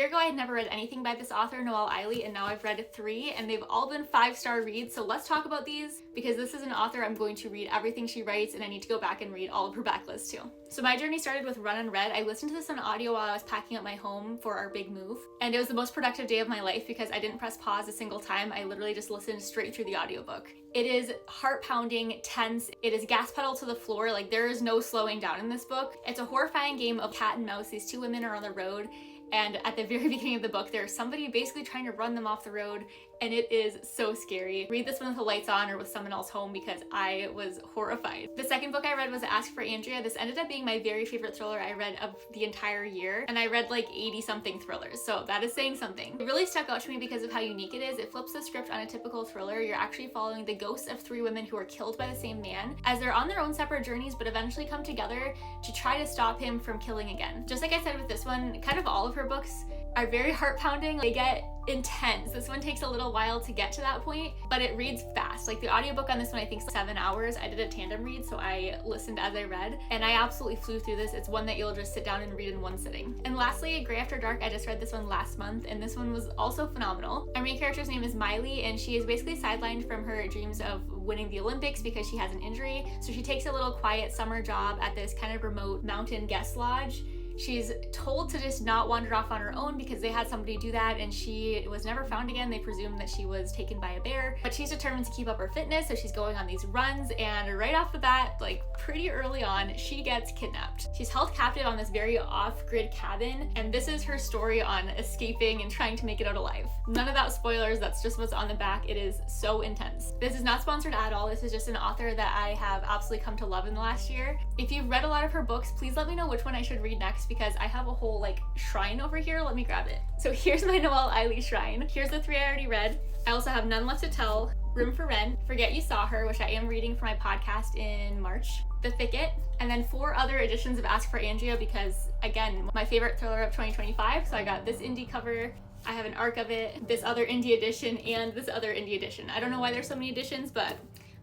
year ago, I had never read anything by this author, Noelle Eiley, and now I've read 3, and they've all been 5-star reads. So let's talk about these, because this is an author I'm going to read everything she writes, and I need to go back and read all of her backlist too. So my journey started with Run Unread. I listened to this on audio while I was packing up my home for our big move, and it was the most productive day of my life because I didn't press pause a single time. I literally just listened straight through the audiobook. It is heart-pounding, tense. It is gas pedal to the floor. Like, there is no slowing down in this book. It's a horrifying game of cat and mouse. These 2 women are on the road, and at the very beginning of the book, there's somebody basically trying to run them off the road, and it is so scary. Read this one with the lights on or with someone else home because I was horrified. The second book I read was Ask for Andrea. This ended up being my very favorite thriller I read of the entire year, and I read like 80-something thrillers, so that is saying something. It really stuck out to me because of how unique it is. It flips the script on a typical thriller. You're actually following the ghosts of 3 women who were killed by the same man as they're on their own separate journeys, but eventually come together to try to stop him from killing again. Just like I said with this one, kind of all of her books are very heart-pounding. They get intense. This one takes a little while to get to that point, but it reads fast. Like, the audiobook on this one I think is 7 hours. I did a tandem read, so I listened as I read, and I absolutely flew through this. It's one that you'll just sit down and read in one sitting. And lastly, Grey After Dark. I just read this one last month, and this one was also phenomenal. Our main character's name is Miley, and she is basically sidelined from her dreams of winning the Olympics because she has an injury. So she takes a little quiet summer job at this kind of remote mountain guest lodge. She's told to just not wander off on her own because they had somebody do that, and she was never found again. They presume that she was taken by a bear, but she's determined to keep up her fitness, so she's going on these runs, and right off the bat, like pretty early on, she gets kidnapped. She's held captive on this very off-grid cabin, and this is her story on escaping and trying to make it out alive. None of that spoilers, that's just what's on the back. It is so intense. This is not sponsored at all. This is just an author that I have absolutely come to love in the last year. If you've read a lot of her books, please let me know which one I should read next, because I have a whole like shrine over here. Let me grab it. So here's my Noelle Eiley shrine. Here's the 3 I already read. I also have None Left to Tell, Room for Rent, Forget You Saw Her, which I am reading for my podcast in March, The Thicket, and then 4 other editions of Ask for Andrea because, again, my favorite thriller of 2025. So I got this indie cover, I have an arc of it, this other indie edition, and this other indie edition. I don't know why there's so many editions, but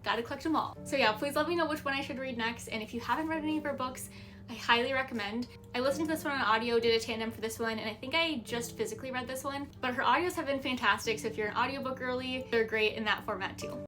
gotta collect them all. So yeah, please let me know which one I should read next, and if you haven't read any of her books, I highly recommend. I listened to this one on audio, did a tandem for this one, and I think I just physically read this one, but her audios have been fantastic, so if you're an audiobook girly, they're great in that format too.